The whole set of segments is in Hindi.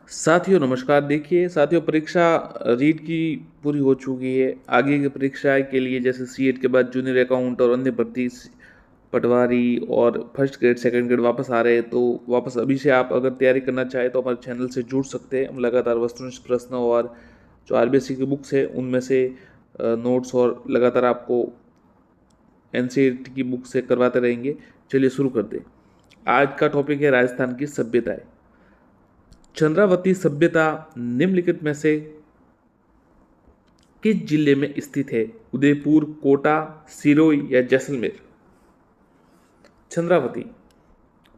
साथियों नमस्कार। देखिए साथियों, परीक्षा रीट की पूरी हो चुकी है। आगे की परीक्षा के लिए जैसे सीएट के बाद जूनियर अकाउंट और अन्य भर्ती पटवारी और फर्स्ट ग्रेड सेकंड ग्रेड वापस आ रहे हैं, तो वापस अभी से आप अगर तैयारी करना चाहें तो हमारे चैनल से जुड़ सकते हैं। हम लगातार वस्तुनिष्ठ प्रश्न और जो आरबीएससी की बुक्स है उनमें से नोट्स और लगातार आपको एनसीईआरटी की बुक से करवाते रहेंगे। चलिए शुरू करते हैं। आज का टॉपिक है राजस्थान की सभ्यताएं। चंद्रावती सभ्यता निम्नलिखित में से किस जिले में स्थित है? उदयपुर, कोटा, सिरोही या जैसलमेर? चंद्रावती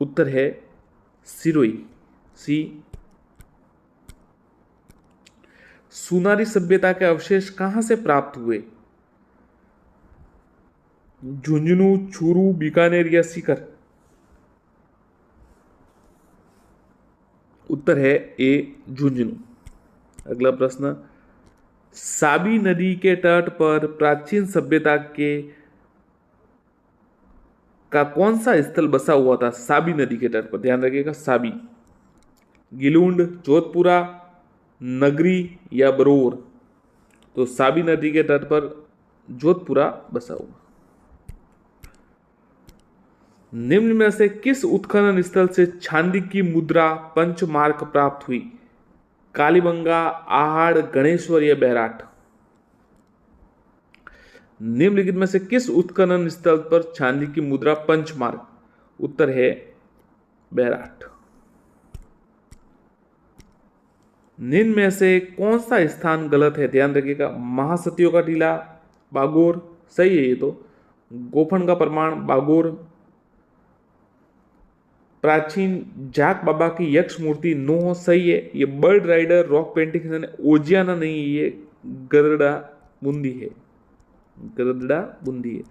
उत्तर है सिरोही, सी। सुनारी सभ्यता के अवशेष कहां से प्राप्त हुए? झुंझुनू, चूरू, बीकानेर या सीकर? उत्तर है ए, झुंझुनू। अगला प्रश्न, साबी नदी के तट पर प्राचीन सभ्यता के का कौन सा स्थल बसा हुआ था? साबी नदी के तट पर, ध्यान रखिएगा, साबी। गिलुंड, जोधपुरा, नगरी या बरोर? तो साबी नदी के तट पर जोधपुरा बसा हुआ। निम्न में से किस उत्खनन स्थल से चांदी की मुद्रा पंचमार्क प्राप्त हुई? कालीबंगा, आहड़, गणेश्वर या बैराट? निम्नलिखित में से किस उत्खनन स्थल पर चांदी की मुद्रा पंचमार्क? उत्तर है बैराट। निम्न में से कौन सा स्थान गलत है? ध्यान रखिएगा, महासतियों का टीला, बागोर, सही है ये तो। गोफन का प्रमाण, बागोर। प्राचीन जाक बाबा की यक्ष मूर्ति, नो, सही है। ये bird rider rock painting Ojiyana नहीं है, ये गरड़ा बूंदी है, गरदड़ा बूंदी है।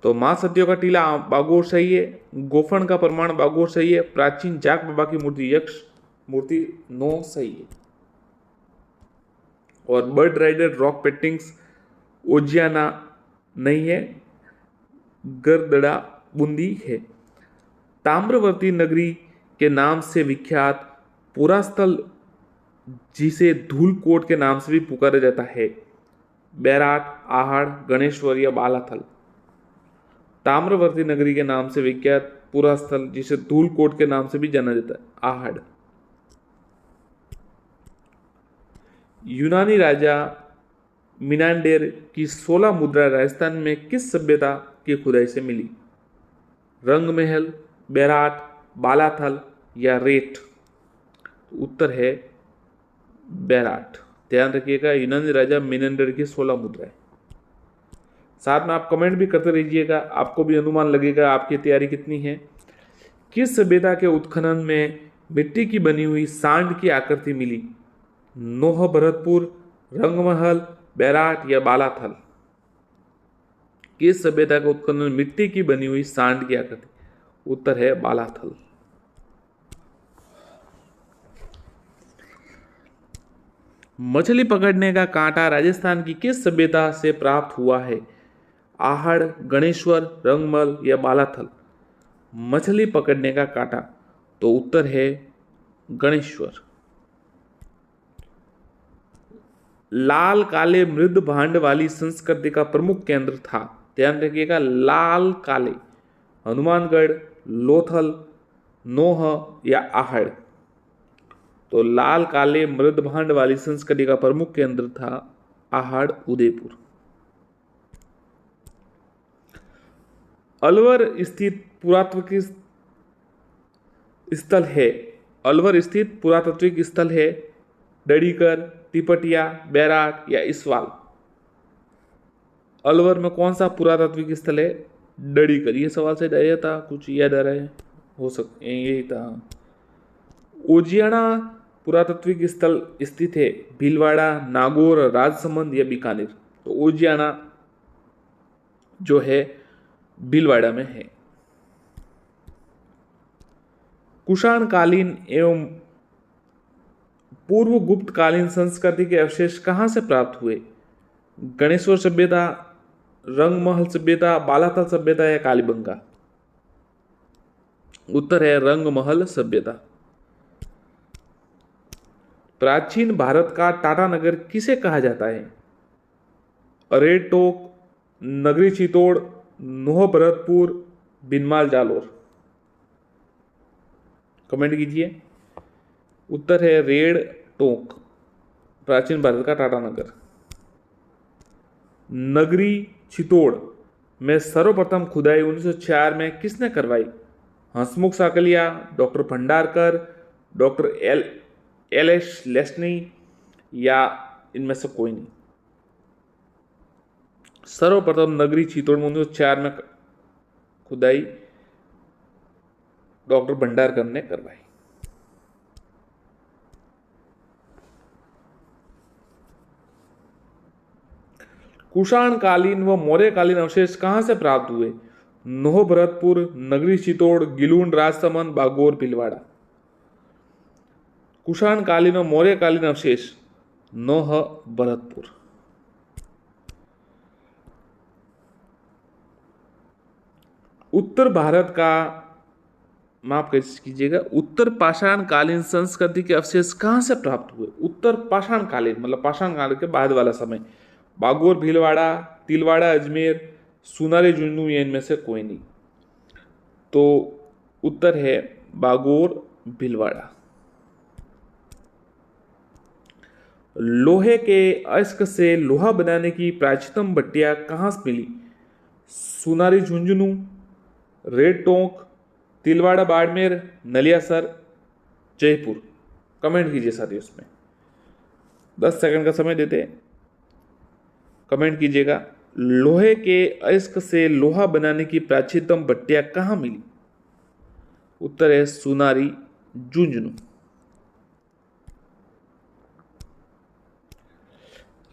तो मां सतियों का टीला बागोर सही है। गोफन का प्रमाण बागोर सही है। प्राचीन जाक बाबा की मूर्ति यक्ष मूर्ति, नो, सही है। और bird rider rock paintings Ojiyana नहीं है, गरदड़ा बूंदी है। ताम्रवर्ती नगरी के नाम से विख्यात पुरास्थल जिसे धूलकोट के नाम से भी पुकारा जाता है? बैराट, आहड़, गणेश्वर या बालाथल? ताम्रवर्ती नगरी के नाम से विख्यात पुरास्थल जिसे धूलकोट के नाम से भी जाना जाता है, आहड़। यूनानी राजा मिनांडेर की 16 मुद्रा राजस्थान में किस सभ्यता की खुदाई से मिली? रंगमहल, बैराट, बालाथल या रेट? उत्तर है बैराट। ध्यान रखिएगा, यूनानी राजा मिनांडेर की 16 मुद्राएं। साथ में आप कमेंट भी करते रहिएगा, आपको भी अनुमान लगेगा आपकी तैयारी कितनी है। किस सभ्यता के उत्खनन में मिट्टी की बनी हुई सांड की आकृति मिली? नोह भरतपुर, रंगमहल, बैराट या बालाथल? किस सभ्यता के उत्खनन में मिट्टी की बनी हुई सांड की आकृति? उत्तर है बालाथल। मछली पकड़ने का कांटा राजस्थान की किस सभ्यता से प्राप्त हुआ है? आहड़, गणेश्वर, रंगमल या बालाथल? मछली पकड़ने का कांटा, तो उत्तर है गणेश्वर। लाल काले मृद भांड वाली संस्कृति का प्रमुख केंद्र था? ध्यान रखिएगा, लाल काले, हनुमानगढ़, लोथल, नोह या आहड़? तो लाल काले मृद भांड वाली संस्कृति का प्रमुख केंद्र था आहड़, उदयपुर। अलवर स्थित पुरातात्विक स्थल है? अलवर स्थित पुरातात्विक स्थल है डडीकर, तिपटिया, बैराट या इसवाल? अलवर में कौन सा पुरातात्विक स्थल है? डडीकर। ये सवाल से आया था, कुछ याद आ रहा है, हो सकता यही था। ओजियाना पुरातात्विक स्थल स्थित है भीलवाड़ा, नागौर, राजसमंद या बीकानेर? तो ओजियाना जो है भीलवाड़ा में है। कुषाण कालीन एवं पूर्व गुप्त कालीन संस्कृति के अवशेष कहां से प्राप्त हुए? गणेश्वर सभ्यता, रंगमहल सभ्यता, बालाथल सभ्यता या कालीबंगा? उत्तर है रंगमहल सभ्यता। प्राचीन भारत का टाटा नगर किसे कहा जाता है? रेड टोक, नगरी चितौड़, नोह भरतपुर, बिनमाल जालोर। कमेंट कीजिए। उत्तर है रेड टोक, प्राचीन भारत का टाटा नगर। नगरी चितौड़ में सर्वप्रथम खुदाई 1904 में किसने करवाई? Hasmukh Sankalia, doctor Bhandarkar, doctor L S Lesny या इनमें से कोई नहीं। सर्वप्रथम नगरी चितौड़ में 1904 में खुदाई डॉक्टर भंडारकर ने करवाई। कुषाणकालीन व मौर्यकालीन अवशेष कहां से प्राप्त हुए? नोह भरतपुर, नगरी चितौड़, गिलून राजसमंद, बागोर भीलवाड़ा। कुषाणकालीन और मौर्यकालीन अवशेष नोह भरतपुर। उत्तर भारत का माफ कीजिएगा, उत्तर पाषाण कालीन संस्कृति के अवशेष कहां से प्राप्त हुए? उत्तर पाषाण कालीन मतलब पाषाण काल के बाद वाला समय। बागोर भीलवाड़ा, तिलवाड़ा अजमेर, सुनारी झुंझुनू या इनमें से कोई नहीं। तो उत्तर है बागोर भीलवाड़ा। लोहे के अयस्क से लोहा बनाने की प्राचीनतम भट्टियां कहां से मिली? सुनारी झुंझुनू, रेड टोंक, तिलवाड़ा बाड़मेर, नलियासर, जयपुर। कमेंट कीजिए साथियों। इसमें 10 सेकंड का समय देते हैं, कमेंट कीजिएगा। लोहे के अयस्क से लोहा बनाने की प्राचीनतम भट्टियां कहां मिली? उत्तर है सुनारी झुंझुनू।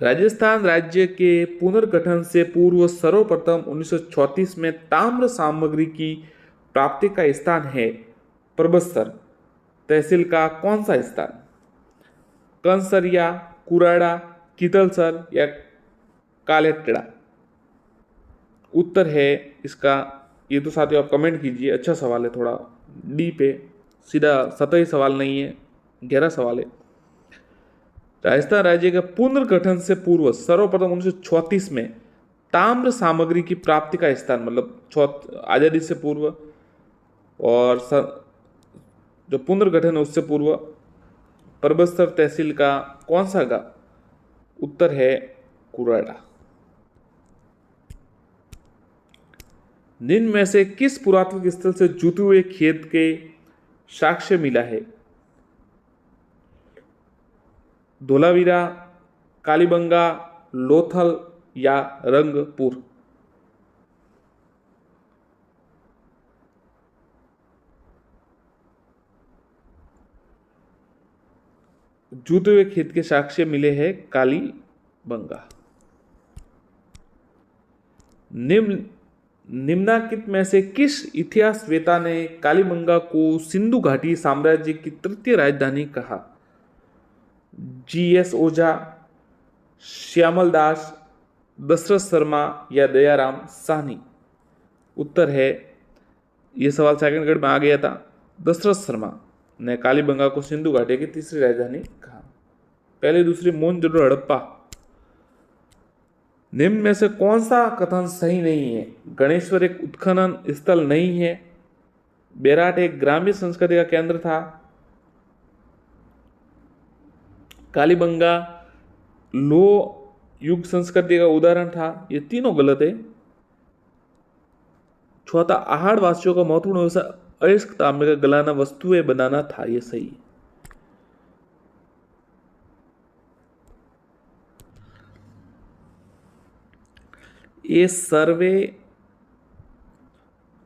राजस्थान राज्य के पुनर्गठन से पूर्व सर्वप्रथम 1934 में ताम्र सामग्री की प्राप्ति का स्थान है परबतसर। तहसील का कौन सा स्थान? कंसरिया, कुराड़ा, कितलसर या कालेटड़ा। उत्तर है इसका, ये तो साथियों आप कमेंट कीजिए। अच्छा सवाल है, थोड़ा डीप है, सीधा सतही सवाल नहीं है, गहरा सवाल है। राजस्थान राज्य के पुनर्गठन से पूर्व सर्वप्रथम 1934 में ताम्र सामग्री की प्राप्ति का स्थान मतलब आजादी से पूर्व और जो पुनर्गठन है उससे पूर्व परबतसर तहसील का कौन सा गांव? उत्तर है कुराड़ा। निम्न में से किस पुरातत्व स्थल से जुते हुए खेत के साक्ष्य मिला है? धोलावीरा, कालीबंगा, लोथल या रंगपुर। जूते हुए खेत के साक्ष्य मिले हैं कालीबंगा। निम्नलिखित में से किस इतिहासवेता ने कालीबंगा को सिंधु घाटी साम्राज्य की तृतीय राजधानी कहा? जीएस ओझा, श्यामल दास, दशरथ शर्मा या दयाराम साहनी। उत्तर है, यह सवाल सेकंड ग्रेड में आ गया था, दशरथ शर्मा ने कालीबंगा को सिंधु घाटी की तीसरी राजधानी कहा। पहले दूसरी मोहनजोदड़ो हड़प्पा। निम्न में से कौन सा कथन सही नहीं है? गणेश्वर एक उत्खनन स्थल नहीं है, बेराट एक ग्रामीण संस्कृति का केंद्र था, कालीबंगा लो युग संस्कृति का उदाहरण था। ये तीनों गलत है। चौथा, आहाड़ वासियों का महत्वपूर्ण व्यवसाय अयस्क तांबे का गलाना वस्तुएं बनाना था। ये सही है। A survey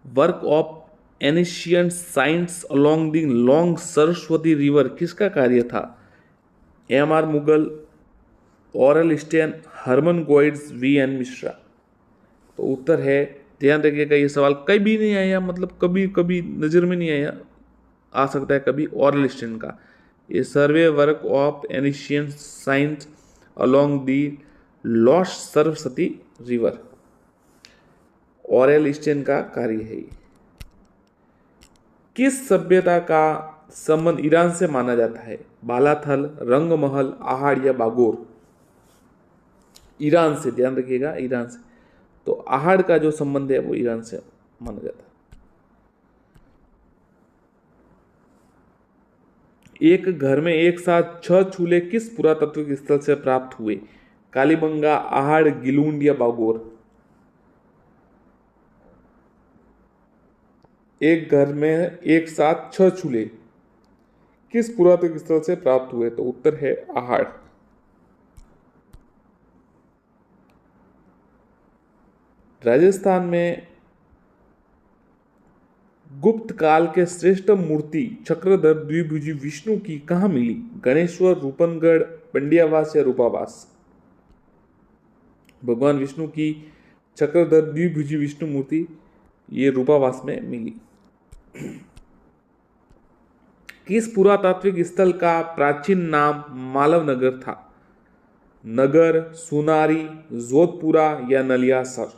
work of ancient science along the long Saraswati river किसका कार्य था? M R. Mughal, Aurel Stein, Herman Goetz, V N. Mishra. तो उत्तर है, ध्यान रखिएगा, ये सवाल कभी नहीं आया, मतलब कभी कभी नज़र में नहीं आया, आ सकता है कभी, ऑरल स्टेन का। ये survey work of ancient science along the lost Saraswati river, Aurel Stein का कार्य है। किस सभ्यता का संबंध ईरान से माना जाता है? बालाथल, रंगमहल, आहड़ या बागोर? ईरान से, ध्यान रखिएगा, ईरान से। तो आहड़ का जो संबंध है वो ईरान से माना जाता है। एक घर में एक साथ 6 चूल्हे किस पुरातात्विक स्थल से प्राप्त हुए? कालीबंगा, आहड़, गिलुंड या बागोर? एक घर में एक साथ 6 चूल्हे किस पुरातात्विक स्थल से प्राप्त हुए? तो उत्तर है आहड़। राजस्थान में गुप्त काल के श्रेष्ठ मूर्ति चक्रधर द्विभुजी विष्णु की कहाँ मिली? गणेश्वर, रूपनगढ़, पंडियावास या रूपावास? भगवान विष्णु की चक्रधर द्विभुजी विष्णु मूर्ति ये रूपावास में मिली। किस पुरातात्विक स्थल का प्राचीन नाम मालव नगर था? नगर, सुनारी, जोधपुरा या नलियासर?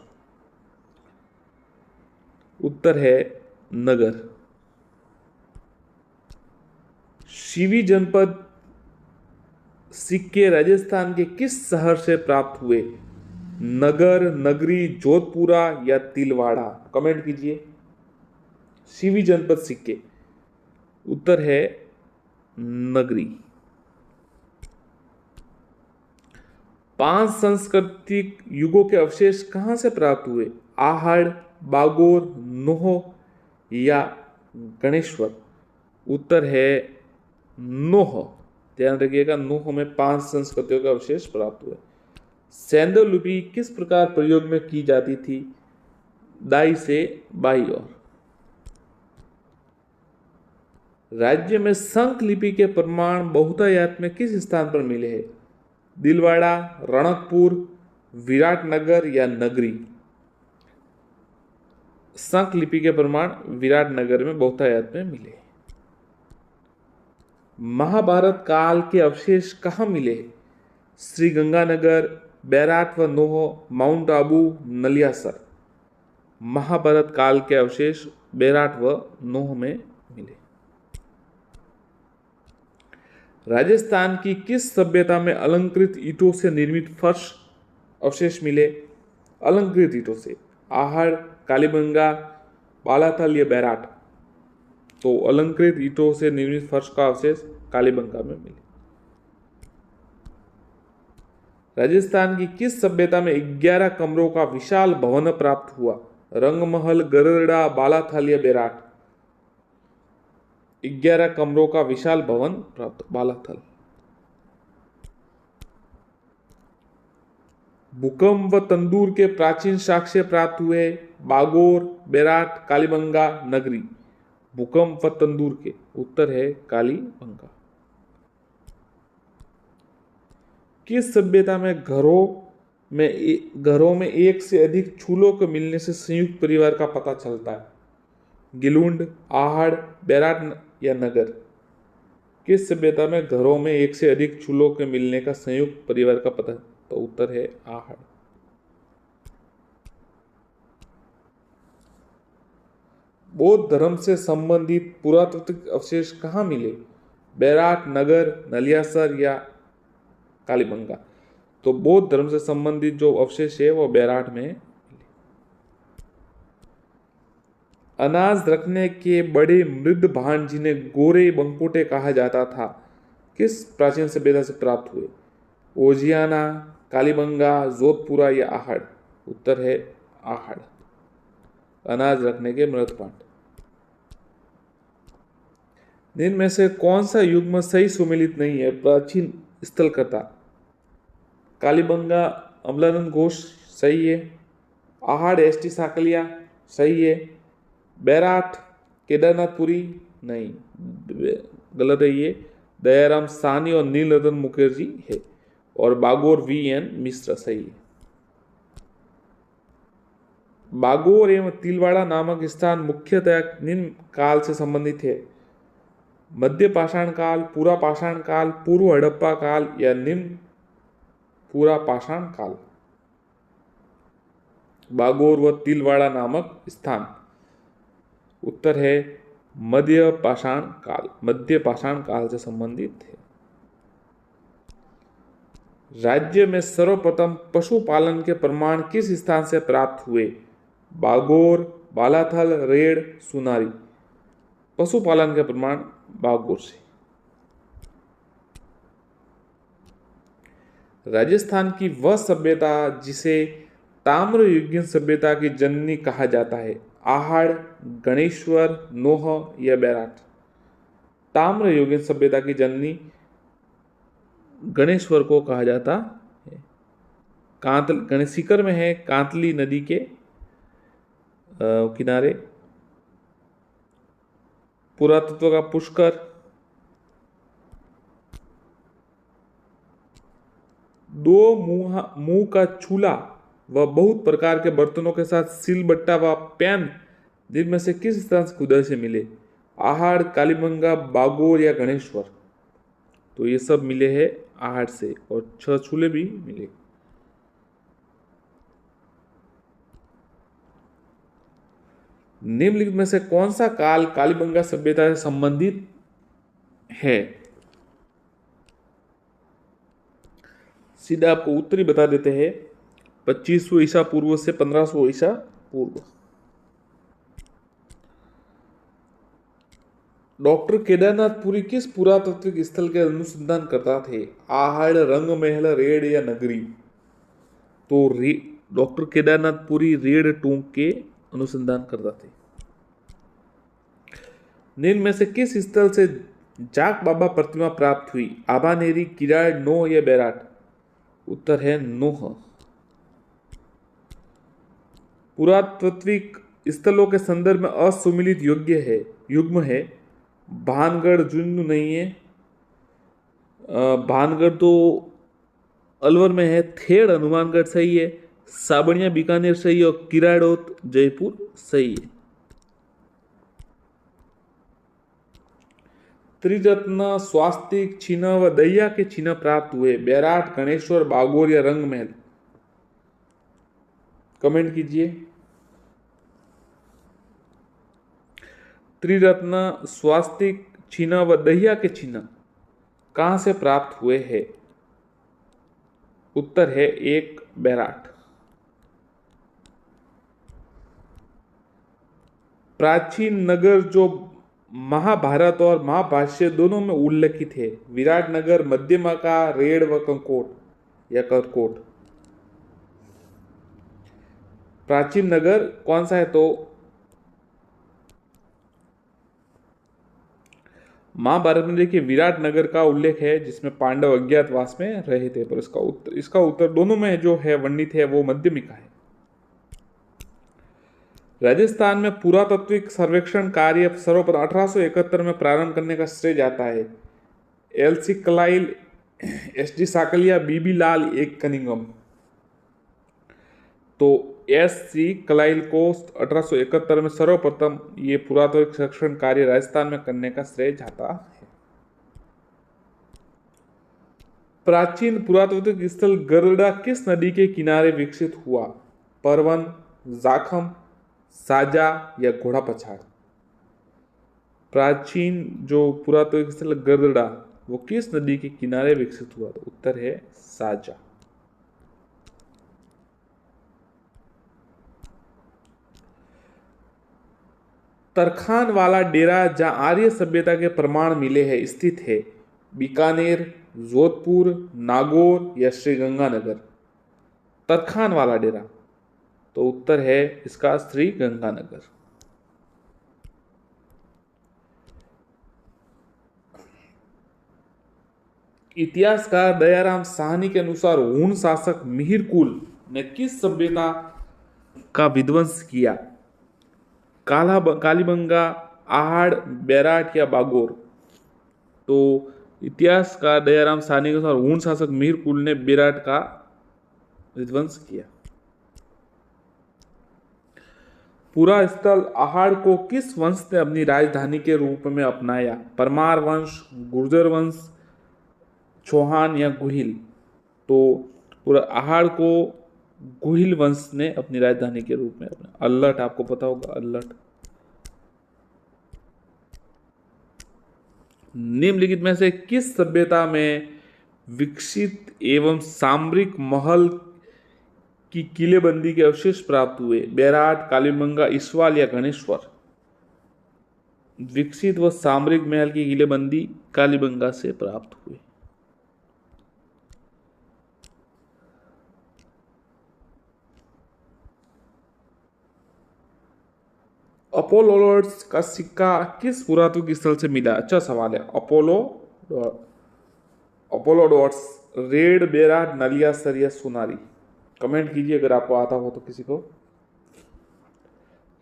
उत्तर है नगर। शिवी जनपद सिक्के राजस्थान के किस शहर से प्राप्त हुए? नगर, नगरी, जोधपुरा या तिलवाड़ा? कमेंट कीजिए। शिवी जनपद सिक्के, उत्तर है नगरी। 5 सांस्कृतिक युगों के अवशेष कहां से प्राप्त हुए? आहड़, बागोर, नोह या गणेश्वर? उत्तर है नोह। ध्यान रखिएगा, नोह में 5 संस्कृतियों के अवशेष प्राप्त हुए। सेंधव लिपि किस प्रकार प्रयोग में की जाती थी? दाई से बाई ओर। राज्य में शंख लिपि के प्रमाण बहुतायत में किस स्थान पर मिले हैं? दिलवाड़ा, रणकपुर, विराटनगर या नगरी? शंख लिपि के प्रमाण विराटनगर में बहुतायत में मिले। महाभारत काल के अवशेष कहाँ मिले? श्री गंगानगर, बैराट व नोह, माउंट आबू, नलियासर? महाभारत काल के अवशेष बैराट व नोह में मिले। राजस्थान की किस सभ्यता में अलंकृत ईंटों से निर्मित फर्श अवशेष मिले? अलंकृत ईंटों से, आहड़, कालीबंगा, बालाथल या बैराट? तो अलंकृत ईंटों से निर्मित फर्श का अवशेष कालीबंगा में मिले। राजस्थान की किस सभ्यता में 11 कमरों का विशाल भवन प्राप्त हुआ? रंगमहल, गरड़ा, बालाथल या बैराट? 11 कमरों का विशाल भवन प्राप्त, बालाथल। भूकंप व तंदूर के प्राचीन साक्ष्य प्राप्त हुए? बागोर, बैराट, कालीबंगा, नगरी? भूकंप व तंदूर के, उत्तर है कालीबंगा। किस सभ्यता में घरों में एक से अधिक चूल्हों के मिलने से संयुक्त परिवार का पता चलता है? गिलुंड, आहड़, बैराट या नगर? किस सभ्यता में घरों में एक से अधिक चूल्हों के मिलने का संयुक्त परिवार का पता? तो उत्तर है आहड़। बौद्ध धर्म से संबंधित पुरातात्विक अवशेष कहाँ मिले? बैराट, नगर, नलियासर या कालीबंगा? तो बौद्ध धर्म से संबंधित जो अवशेष है वो बैराट में मिले। अनाज रखने के बड़े मृद भांड जिन्हें गोरे बंकोटे कहा जाता था, किस प्राचीन सभ्यता से प्राप्त हुए? ओजियाना, कालीबंगा, जोधपुरा या आहड़? उत्तर है आहड़। अनाज रखने के मृद भांड। निम्न में से कौन सा युग्म सही सुमेलित नहीं है? प्राचीन स्थलकर्ता, कालीबंगा अमलानंद घोष सही है, आहड़ एस टी साकलिया सही है, बैराट केदारनाथपुरी नहीं, गलत है ये, दयाराम सानी और नीलरतन मुखर्जी है, और बागोर वी एन मिश्रा सही है। बागोर एवं तिलवाड़ा नामक स्थान मुख्यतः निम्न काल से संबंधित है? मध्य पाषाण काल, पूरा पाषाण काल, पूर्व हड़प्पा काल या निम्न पूरा पाषाण काल? बागोर व तिलवाड़ा नामक स्थान, उत्तर है मध्य पाषाण काल से संबंधित थे। राज्य में सर्वप्रथम पशुपालन के प्रमाण किस स्थान से प्राप्त हुए? बागोर, बालाथल, रेड, सुनारी। पशुपालन के प्रमाण बागोर से। राजस्थान की वह सभ्यता जिसे ताम्रयुगीन सभ्यता की जननी कहा जाता है, आहड़, गणेश्वर, नोह या बैराट। ताम्रयुगीन सभ्यता की जननी गणेश्वर को कहा जाता है। गणेशिकर में है, कांतली नदी के किनारे। पुरातत्व का पुष्कर। दो मुंह का चूल्हा व बहुत प्रकार के बर्तनों के साथ सिलबट्टा व पैन दिन में से किस स्थान से खुदाई से मिले? आहड़, कालीबंगा, बागोर या गणेश्वर। तो ये सब मिले हैं आहड़ से, और 6 चूल्हे भी मिले। निम्नलिखित में से कौन सा काल कालीबंगा सभ्यता से संबंधित है? सीधा आपको उत्तर ही बता देते हैं, 2500 ईसा पूर्व से 1500 ईसा पूर्व। डॉक्टर केदारनाथ पुरी किस पुरातात्विक स्थल के अनुसंधान करता थे? आहड़, रंग महल, रेड या नगरी। तो डॉक्टर केदारनाथ पुरी रेड टूंग के अनुसंधान करता थे। निम्न में से किस स्थल से जाक बाबा प्रतिमा प्राप्त हुई? आभानेरी, किराड़, नोह या बैराट। उत्तर है नोह। पुरातात्विक स्थलों के संदर्भ में असुमिलित युग्म है। भानगढ़ जुन्नू नहीं है। भानगढ़ तो अलवर में है। थेड़ हनुमानगढ़ सही है। साबणिया बीकानेर सही है, और किराड़ोत जयपुर सही है। त्रिरत्न, स्वास्तिक, चिन्ह व दैया के चिन्ह प्राप्त हुए? बैराट, गणेश्वर, बागोर या रंग महल। कमेंट कीजिए। त्रिरत्न, स्वास्तिक, चिन्ह व दैया के चिन्ह कहां से प्राप्त हुए हैं? उत्तर है 1 बैराट। प्राचीन नगर जो महाभारत और महाभाष्य दोनों में उल्लेखित है? विराटनगर, मध्यमका, रेड व कंकोट या करकोट। प्राचीन नगर कौन सा है? तो महाभारत में देखिए विराटनगर का उल्लेख है, जिसमें पांडव अज्ञातवास में रहे थे, पर इसका उत्तर दोनों में जो है वर्णित है वो मध्यमिका है। राजस्थान में पुरातात्विक सर्वेक्षण कार्य सर्वप्रथम 1871 में प्रारंभ करने का श्रेय जाता है? एल.सी. कलाइल, एस.डी. साकलिया, बी.बी. लाल, एक कनिंगम। तो एस.सी. कलाइल को 1871 में सर्वप्रथम ये पुरातात्विक सर्वेक्षण कार्य राजस्थान में करने का श्रेय जाता है। प्राचीन पुरातात्विक स्थल गरड़ा किस नदी के किनारे विकसित हुआ? परवन, जाखम, साजा या घोड़ा पछाड़। प्राचीन जो पुरातात्विक स्थल गरड़ा वो किस नदी के किनारे विकसित हुआ? तो उत्तर है साजा। तरखान वाला डेरा जहां आर्य सभ्यता के प्रमाण मिले हैं स्थित है? बीकानेर, जोधपुर, नागौर या श्रीगंगानगर। तरखान वाला डेरा, तो उत्तर है इसका श्रीगंगानगर। इतिहासकार दयाराम साहनी के अनुसार हूण शासक मिहिर कुल ने किस सभ्यता का विध्वंस किया? कालीबंगा, आहड़, बैराट या बागोर। तो इतिहासकार दयाराम साहनी के अनुसार हूण शासक मिहिर कुल ने बैराट का विध्वंस किया। पूरा स्थल आहड़ को किस वंश ने अपनी राजधानी के रूप में अपनाया? परमार वंश, गुर्जर वंश, चौहान या गुहिल। तो पूरा आहड़ को गुहिल वंश ने अपनी राजधानी के रूप में अपना। अल्लट आपको पता होगा, अल्लट। निम्नलिखित में से किस सभ्यता में विकसित एवं सामरिक महल की किलेबंदी के अवशेष प्राप्त हुए? बेराट, कालीबंगा, ईश्वाल या गणेश्वर? विकसित व सामरिक महल की किलेबंदी कालीबंगा से प्राप्त हुए। अपोलोडोर्स का सिक्का किस पुरातत्व स्थल से मिला? अच्छा सवाल है। अपोलोडोर्स रेड, बेराट, नलियासर या सोनारी? कमेंट कीजिए अगर आपको आता हो तो, किसी को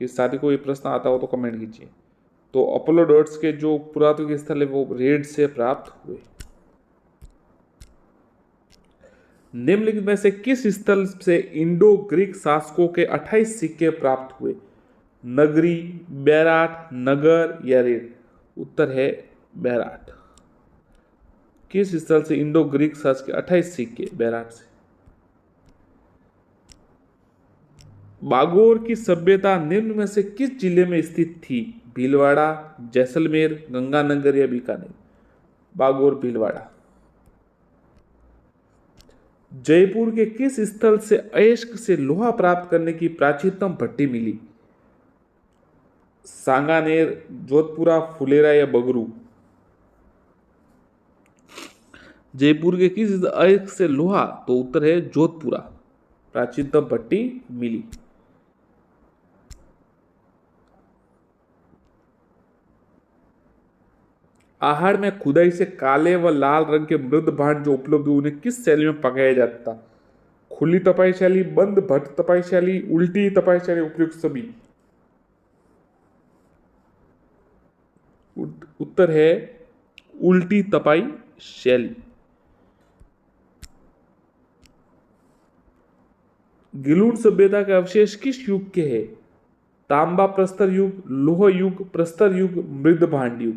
किस साथी को ये प्रश्न आता हो तो कमेंट कीजिए। तो अपोलोडोर्स के जो पुरातत्व स्थल है वो रेड से प्राप्त हुए। निम्नलिखित में से किस स्थल से इंडो ग्रीक शासकों के 28 सिक्के प्राप्त हुए? नगरी, बेराट, नगर या रेड? उत्तर है बेराट। किस स्थल से इंडो ग्रीक शासक के 28 सिक्के? बेराट से। बागोर की सभ्यता निम्न में से किस जिले में स्थित थी? भीलवाड़ा, जैसलमेर, गंगानगर या बीकानेर? बागोर भीलवाड़ा। जयपुर के किस स्थल से अयस्क से लोहा प्राप्त करने की प्राचीनतम भट्टी मिली? सांगानेर, जोधपुरा, फुलेरा या बगरू? जयपुर के किस अयस्क से लोहा? तो उत्तर है जोधपुरा, प्राचीनतम भट्टी मिली। आहड़ में खुदाई से काले व लाल रंग के मृद भांड जो उपलब्ध हुए उन्हें किस शैली में पकाया जाता? खुली तपाई शैली, बंद भट्ट तपाई शैली, उल्टी तपाई शैली, उपयुक्त सभी? उत्तर है उल्टी तपाई शैली। गिलूट सभ्यता के अवशेष किस युग के हैं? तांबा प्रस्तर युग, लोह युग, प्रस्तर युग, मृद भांड युग?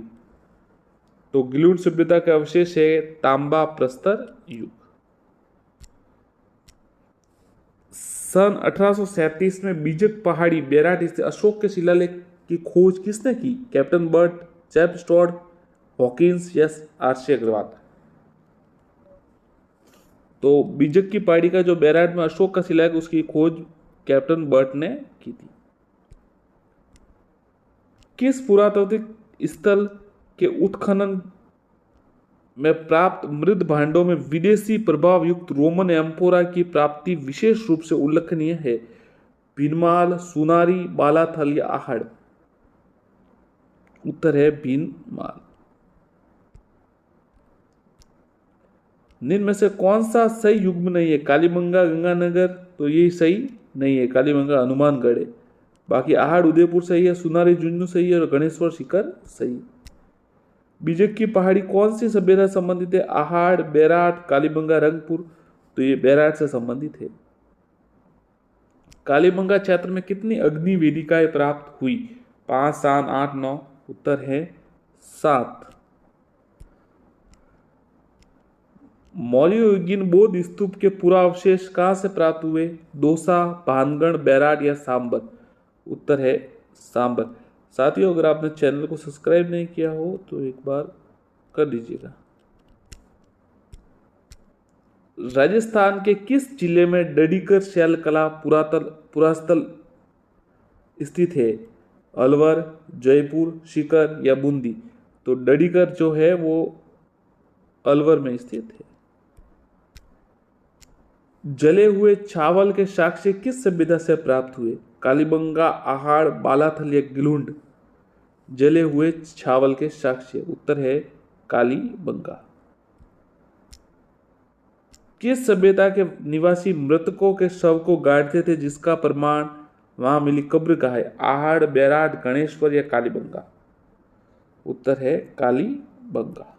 तो गिलूट सभ्यता के अवशेष है तांबा प्रस्तर युग। सन 1837 में बीजक पहाड़ी बेराट स्थित अशोक के शिलालेख की खोज किसने की? कैप्टन बर्ट, चैप स्टॉड, हॉकिंस या आरसी अग्रवाल? तो बीजक की पहाड़ी का जो बेराट में अशोक का शिलालेख उसकी खोज कैप्टन बर्ट ने की थी। किस पुरातात्विक स्थल के उत्खनन में प्राप्त मृद भांडों में विदेशी प्रभाव युक्त रोमन एम्फोरा की प्राप्ति विशेष रूप से उल्लेखनीय है? भीनमाल, सुनारी, बालाथल या आहड़? उत्तर है भीनमाल। निम्न में से कौन सा सही युग्म नहीं है? कालीबंगा, गंगानगर? तो ये सही नहीं है, कालीबंगा हनुमानगढ़ है। बाकी आहड़ उदयपुर सही है, सुनारी झुंझुनू सही है और गणेश्वर शिखर सही। बीजक की पहाड़ी कौन सी सभ्यता संबंधित है? आहड़, बेराट, कालीबंगा, रंगपुर? तो ये बेराट से संबंधित है। कालीबंगा क्षेत्र में कितनी अग्नि वेदिकाएं प्राप्त हुई? 5, 7, 8, 9? उत्तर है 7। मौर्ययुगीन बौद्ध स्तूप के पुरावशेष कहां से प्राप्त हुए? दौसा, भानगढ़, बेराट या सांबर? उत्तर है सांबर। साथियों, अगर आपने चैनल को सब्सक्राइब नहीं किया हो तो एक बार कर लीजिएगा। राजस्थान के किस जिले में डडीकर शैल कला पुरास्थल स्थित है? अलवर, जयपुर, सीकर या बूंदी? तो डडीकर जो है वो अलवर में स्थित है। जले हुए चावल के साक्ष्य किस सभ्यता से प्राप्त हुए? कालीबंगा, आहड़, बालाथल या गिलुंड? जले हुए चावल के साक्ष्य? उत्तर है कालीबंगा। किस सभ्यता के निवासी मृतकों के शव को गाड़ते थे जिसका प्रमाण वहां मिली कब्र का है? आहड़, बेराट, गणेश्वर या कालीबंगा? उत्तर है कालीबंगा।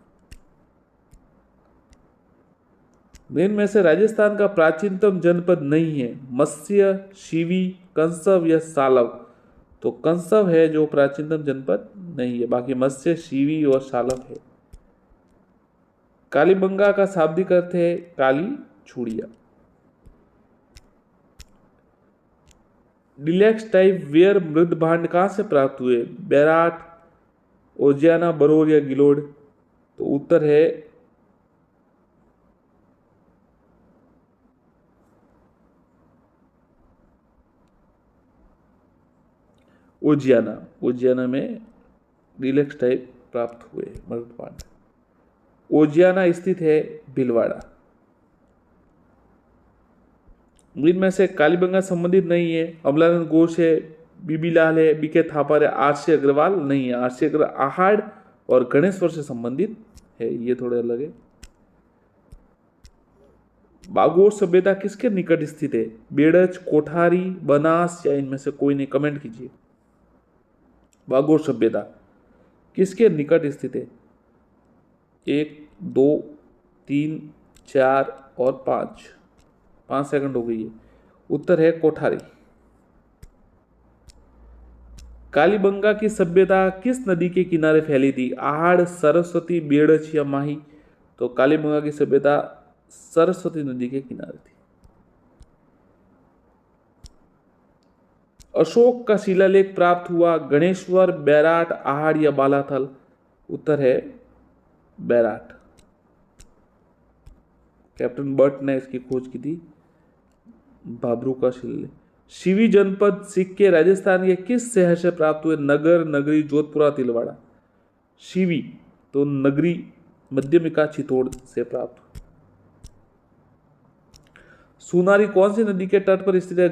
इनमें से राजस्थान का प्राचीनतम जनपद नहीं है? मत्स्य, शिवी, कंसव या सालव? तो कंसव है जो प्राचीनतम जनपद नहीं है, बाकी मत्स्य, शिवी और सालव है। कालीबंगा का शाब्दिक अर्थ है काली छुड़िया। डिलेक्स टाइप वेयर मृद भांड कहां से प्राप्त हुए? बेराट, ओजियाना, बरौर या गिलोड? तो उत्तर है ओजियाना। ओजियाना में रिलैक्स टाइप प्राप्त हुए मरुस्थान। ओजियाना स्थित है भीलवाड़ा। इनमें से कालीबंगा संबंधित नहीं है। अमलानंद घोष है, बीबी लाल है, बीके थापर है, आरसी अग्रवाल नहीं है। आरसी अग्रवाल आहाड़ और गणेश्वर से संबंधित है, ये थोड़े अलग है। बागोर सभ्यता किसके निकट स्थित है? बेड़च, कोठारी, बनास या इनमें से कोई नहीं, कमेंट कीजिए। बागोर सभ्यता किसके निकट स्थित है? 1, 2, 3, 4 और 5 सेकंड हो गई है। उत्तर है कोठारी। कालीबंगा की सभ्यता किस नदी के किनारे फैली थी? आहाड़, सरस्वती, बेड़च या माही? तो कालीबंगा की सभ्यता सरस्वती नदी के किनारे थी। अशोक का शिलालेख प्राप्त हुआ गणेश्वर, बैराट, आहाड़ या बालाथल? उत्तर है बैराट। कैप्टन बट ने इसकी खोज की थी, बाबरू का शिलालेख। शिवी जनपद सिक्के राजस्थान के किस शहर से प्राप्त हुए? नगर, नगरी, जोधपुरा, तिलवाड़ा? शिवी तो नगरी मध्यमिका चित्तौड़ से प्राप्त हुए। सुनारी कौन सी नदी के तट पर स्थित है?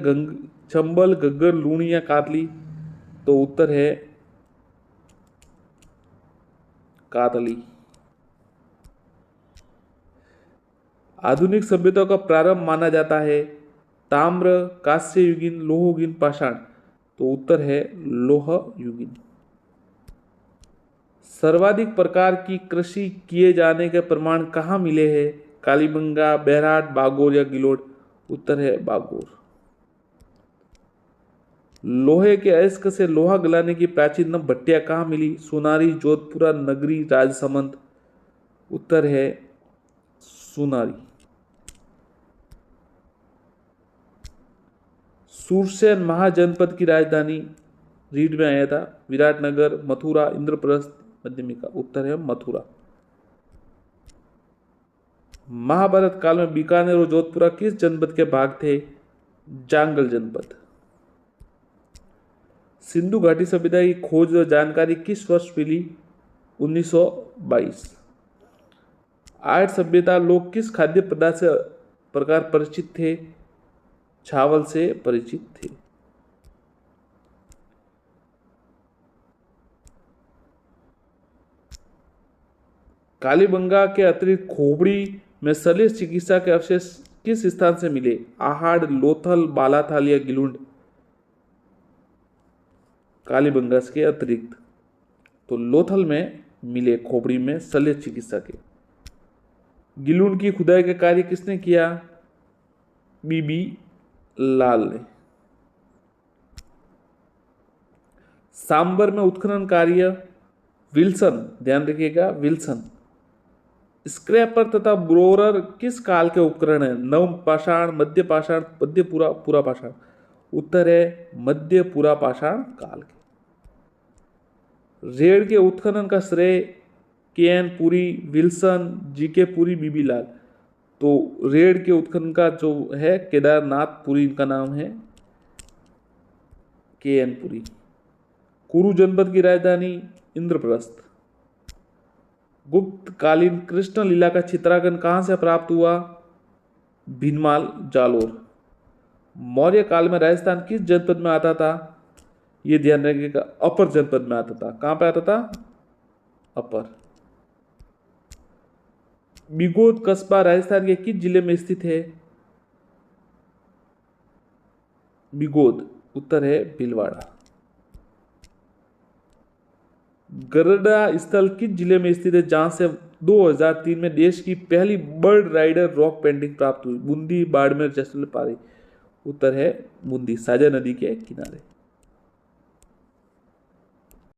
चंबल, घग्गर, लूणी या कातली? तो उत्तर है कातली। आधुनिक सभ्यता का प्रारंभ माना जाता है ताम्र, कांस्य युगीन, लोहयुगीन, पाषाण? तो उत्तर है लोह युगीन। सर्वाधिक प्रकार की कृषि किए जाने के प्रमाण कहाँ मिले हैं? कालीबंगा, बैराट, बागोर या गिलोड? उत्तर है बागोर। लोहे के अयस्क से लोहा गलाने की प्राचीन भट्टियां कहाँ मिली? सुनारी, जोधपुरा, नगरी, राजसमंद? उत्तर है सुनारी। सूरसेन महाजनपद की राजधानी रीड में आया था विराटनगर, मथुरा, इंद्रप्रस्थ, मध्यमिका? उत्तर है मथुरा। महाभारत काल में बीकानेर और जोधपुरा किस जनपद के भाग थे? जांगल जनपद। सिंधु घाटी सभ्यता की खोज और जानकारी किस वर्ष मिली? 1922। आर्य सभ्यता लोग किस खाद्य पदार्थ से प्रकार परिचित थे? चावल से परिचित थे। कालीबंगा के अतिरिक्त खोबड़ी में शल्य चिकित्सा के अवशेष किस स्थान से मिले? आहाड़, लोथल, बालाथल या गिलुंड? कालीबंगा के अतिरिक्त तो लोथल में मिले खोपड़ी में शल्य चिकित्सा के। गिलुंड की खुदाई का कार्य किसने किया? बीबी लाल ने। सांबर में उत्खनन कार्य विल्सन, ध्यान रखिएगा विल्सन। स्क्रैपर तथा ब्रोरर किस काल के उपकरण है? नव पाषाण, मध्य पाषाण, मध्य पूरा पाषाण? उत्तर है मध्य पूरा पाषाण काल के। रेड के उत्खनन का श्रेय K N. Puri, Wilson, G K. Puri, B B Lal? तो रेड के उत्खनन का जो है केदारनाथ पुरी, इनका नाम है के.एन. पुरी। कुरु जनपद की राजधानी इंद्रप्रस्थ। गुप्त कालीन कृष्ण लीला का चित्रांकन कहां से प्राप्त हुआ? भीनमाल, जालोर। मौर्य काल में राजस्थान किस जनपद में आता था? ये ध्यान रखिएगा अपर जनपद में आता था। कहां पे आता था? अपर। बिगोद कस्बा राजस्थान के किस जिले में स्थित है? बिगोद। उत्तर है भीलवाड़ा। गरडा स्थल किस जिले में स्थित है जहां से 2003 में देश की पहली बर्ड राइडर रॉक पेंटिंग प्राप्त हुई? बूंदी, बाड़मेर, जैसलमेर, पारी? उत्तर है बूंदी, साझा नदी के किनारे।